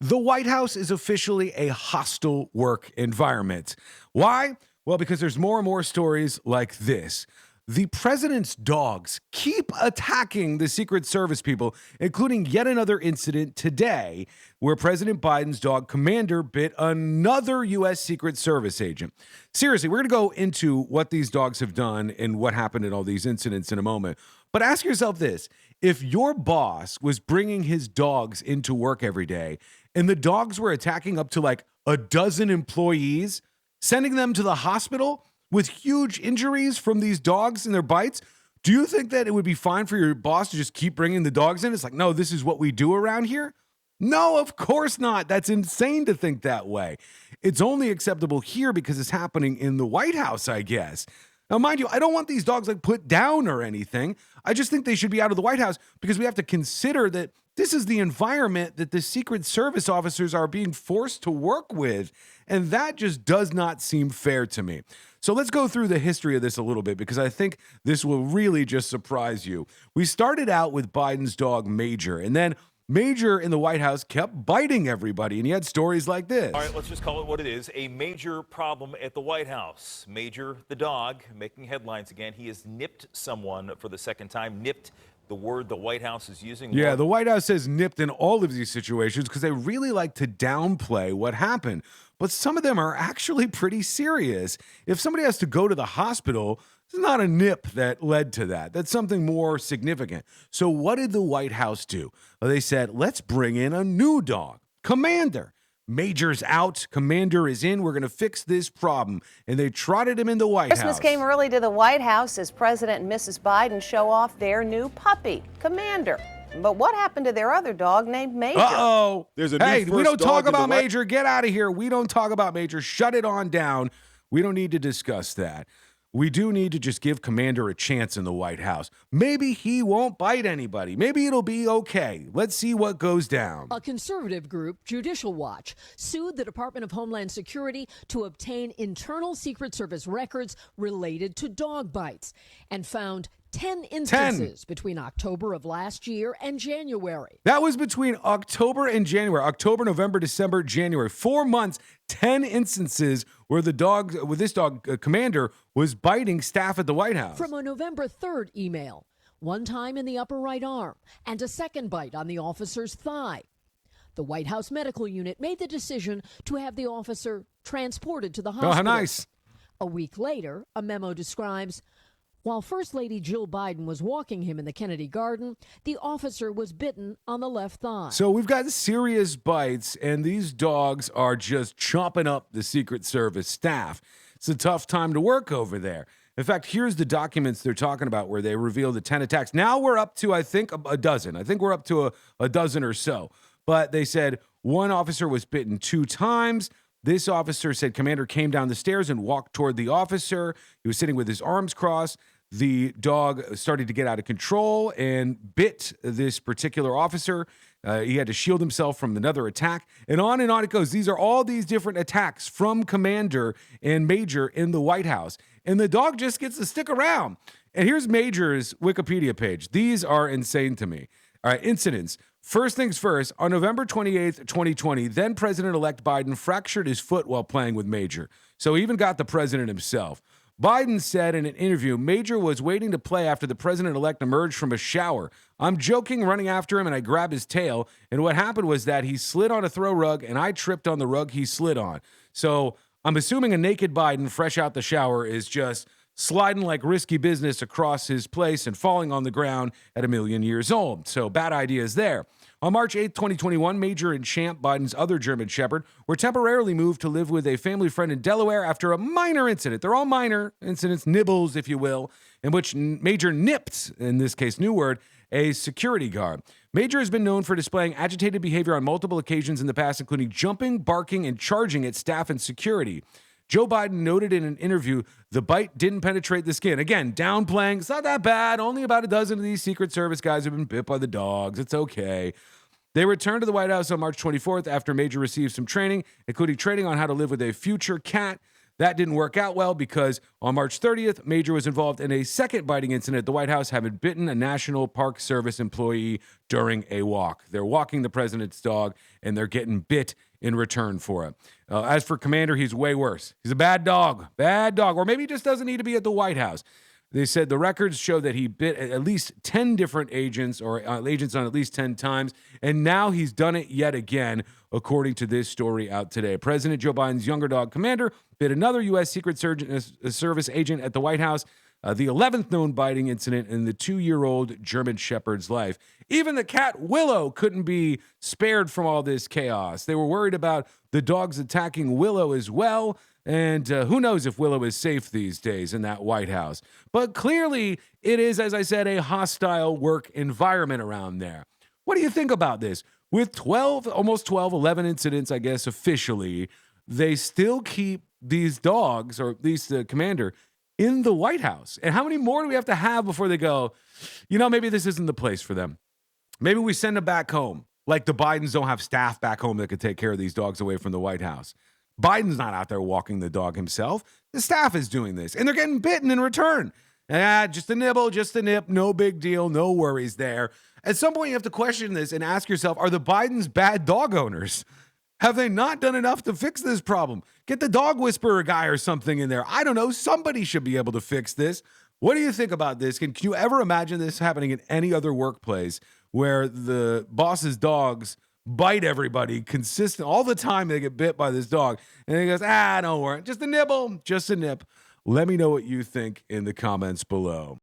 The White House is officially a hostile work environment. Why? Well, because there's more and more stories like this. The president's dogs keep attacking the Secret Service people, including yet another incident today where President Biden's dog Commander bit another U.S. Secret Service agent. Seriously, we're going to go into what these dogs have done and what happened in all these incidents in a moment. But ask yourself this. If your boss was bringing his dogs into work every day and the dogs were attacking up to like a dozen employees, sending them to the hospital with huge injuries from these dogs and their bites, do you think that it would be fine for your boss to just keep bringing the dogs in? It's like, no, this is what we do around here. No, of course not. That's insane to think that way. It's only acceptable here because it's happening in the White House, I guess. Now, mind you, I don't want these dogs like put down or anything. I just think they should be out of the White House because we have to consider that this is the environment that the Secret Service officers are being forced to work with. And that just does not seem fair to me. So let's go through the history of this a little bit because I think this will really just surprise you. We started out with Biden's dog, Major, and then Major in the White House kept biting everybody, and he had stories like this. All right, let's just call it what it is, a major problem at the White House. Major, the dog, making headlines again. He has nipped someone for the second time. Nipped, the word the White House is using. Yeah, the White House says nipped in all of these situations because they really like to downplay what happened. But some of them are actually pretty serious. If somebody has to go to the hospital, it's not a nip that led to that. That's something more significant. So what did the White House do? Well, they said, let's bring in a new dog, Commander. Major's out, Commander is in. We're going to fix this problem. And they trotted him in the White House. Christmas came early to the White House as President and Mrs. Biden show off their new puppy, Commander. But what happened to their other dog named Major? Uh-oh. There's a new Hey, we first don't talk dog in the about White- Major. Get out of here. We don't talk about Major. Shut it on down. We don't need to discuss that. We do need to just give Commander a chance in the White House. Maybe he won't bite anybody. Maybe it'll be okay. Let's see what goes down. A conservative group, Judicial Watch, sued the Department of Homeland Security to obtain internal Secret Service records related to dog bites and found 10 instances between October of last year and January. That was between October and January. October, November, December, January. 4 months, 10 instances where this dog, Commander, was biting staff at the White House. From a November 3rd email, one time in the upper right arm and a second bite on the officer's thigh. The White House medical unit made the decision to have the officer transported to the hospital. Oh, how nice. A week later, a memo describes, while First Lady Jill Biden was walking him in the Kennedy Garden, the officer was bitten on the left thigh. So we've got serious bites, and these dogs are just chomping up the Secret Service staff. It's a tough time to work over there. In fact, here's the documents they're talking about where they reveal the 10 attacks. Now we're up to, I think, a dozen. I think we're up to a dozen or so. But they said one officer was bitten 2 times. This officer said Commander came down the stairs and walked toward the officer. He was sitting with his arms crossed. The dog started to get out of control and bit this particular officer. He had to shield himself from another attack. And on it goes. These are all these different attacks from Commander and Major in the White House. And the dog just gets to stick around. And here's Major's Wikipedia page. These are insane to me. All right, incidents. First things first, on November 28th, 2020, then President-elect Biden fractured his foot while playing with Major. So he even got the president himself. Biden said in an interview, Major was waiting to play after the president-elect emerged from a shower. I'm joking, running after him, and I grabbed his tail. And what happened was that he slid on a throw rug, and I tripped on the rug he slid on. So I'm assuming a naked Biden, fresh out the shower, is just sliding like risky business across his place and falling on the ground at 1,000,000 years old. So bad ideas there. On March 8th, 2021, Major and Champ, Biden's other German Shepherd, were temporarily moved to live with a family friend in Delaware after a minor incident. They're all minor incidents, nibbles, if you will, in which Major nipped, in this case, new word, a security guard. Major has been known for displaying agitated behavior on multiple occasions in the past, including jumping, barking, and charging at staff and security. Joe Biden noted in an interview the bite didn't penetrate the skin. Again, downplaying. It's not that bad. Only about a dozen of these Secret Service guys have been bit by the dogs. It's okay. They returned to the White House on March 24th after Major received some training, including training on how to live with a future cat. That didn't work out well because on March 30th, Major was involved in a second biting incident at the White House, having bitten a National Park Service employee during a walk. They're walking the president's dog, and they're getting bit in return for it. As for Commander, he's way worse. He's a bad dog, or maybe he just doesn't need to be at the White House. They said the records show that he bit at least 10 different agents or agents on at least 10 times, and now he's done it yet again, according to this story out today. President Joe Biden's younger dog, Commander, bit another U.S. Secret Service agent at the White House, the 11th known biting incident in the 2-year-old German Shepherd's life. Even the cat Willow couldn't be spared from all this chaos. They were worried about the dogs attacking Willow as well. And who knows if Willow is safe these days in that White House. But clearly, it is, as I said, a hostile work environment around there. What do you think about this? With 11 incidents, I guess, officially, they still keep these dogs, or at least the commander, in the White House. And how many more do we have to have before they go, maybe this isn't the place for them? Maybe we send them back home. Like the Bidens don't have staff back home that could take care of these dogs away from the White House. Biden's not out there walking the dog himself. The staff is doing this, and they're getting bitten in return. Just a nibble, just a nip, no big deal, no worries there. At some point, you have to question this and ask yourself, are the Bidens bad dog owners? Have they not done enough to fix this problem? Get the dog whisperer guy or something in there. I don't know. Somebody should be able to fix this. What do you think about this? Can you ever imagine this happening in any other workplace where the boss's dogs bite everybody consistent all the time? They get bit by this dog, and he goes, don't worry, just a nibble, just a nip. Let me know what you think in the comments below.